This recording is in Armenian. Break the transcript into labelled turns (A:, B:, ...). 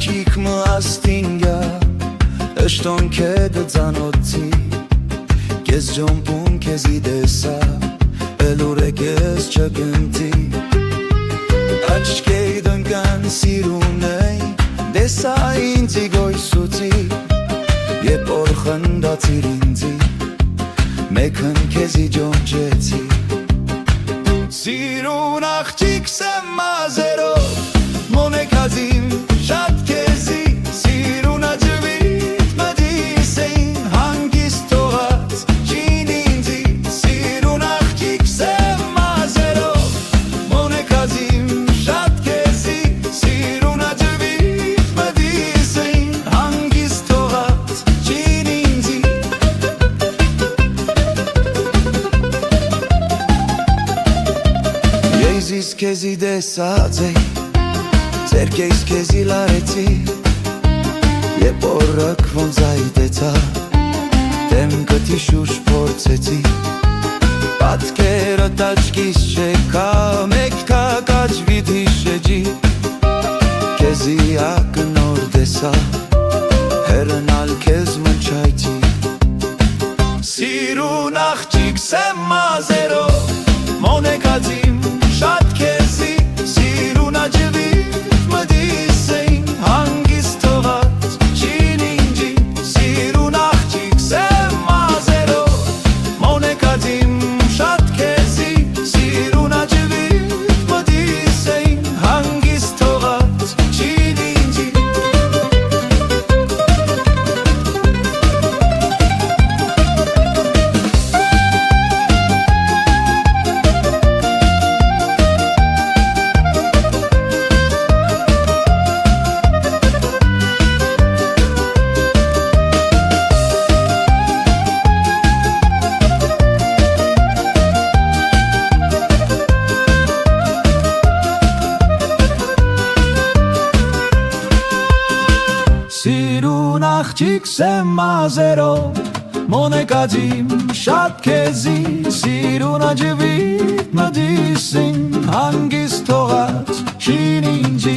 A: աղջիկ մաստինգա ըշտոն կեդը ծանոթի Կեզ ջոմպուն կեզի դեսա Էլուր է կեզ չգնտի Աչկեի դնկան սիրուն էի Դեսա ինձի գոյսուցի Եբ որ խնդացիր ինձի Մեկն կեզի ջոնջեցի Սիրուն աղջիկ սեմ մազերով Մոնեկազին շատ կեզի Սիրուն աջվիտ մդիս էին Հանգիստ թողած չին ինձի Սիրուն աղջիկ սեմ մազերով Մոնեկազին շատ կեզի Սիրուն աջվիտ մդիս էին Հանգիստ թողած չին ինձի Եզիս կեզի դեսած էի Ձերքեիս կեզի լարեցի Եբ օրըք ոնձայի դեցա Դեմ կտի շուշ փորձեցի Պատկերը տաչկիս չեկա Մեկ կա կաչվիտ հիշեջի Կեզի ակնոր դեսա Հերնալ կեզ մնչայցի Սիրուն աղջիկ սեմ մազերով Մոնեկացիմ շատ կեզի Սիրուն աջվիտ մդիս էին Հանգիստ թողած չին ինջի Սիրուն աղջիկ սեմ մազերով Մոնեկացիմ շատ կեզի Սիրուն աջվիտ մդիս էին Հանգիստ թողած չին ինջի Սիրուն աղջիկ սեմ մազերով Մոնեկացիմ շատ կեզի Սիրուն աջվիտ մդիս էին Հանգիստ թողած չին ինձի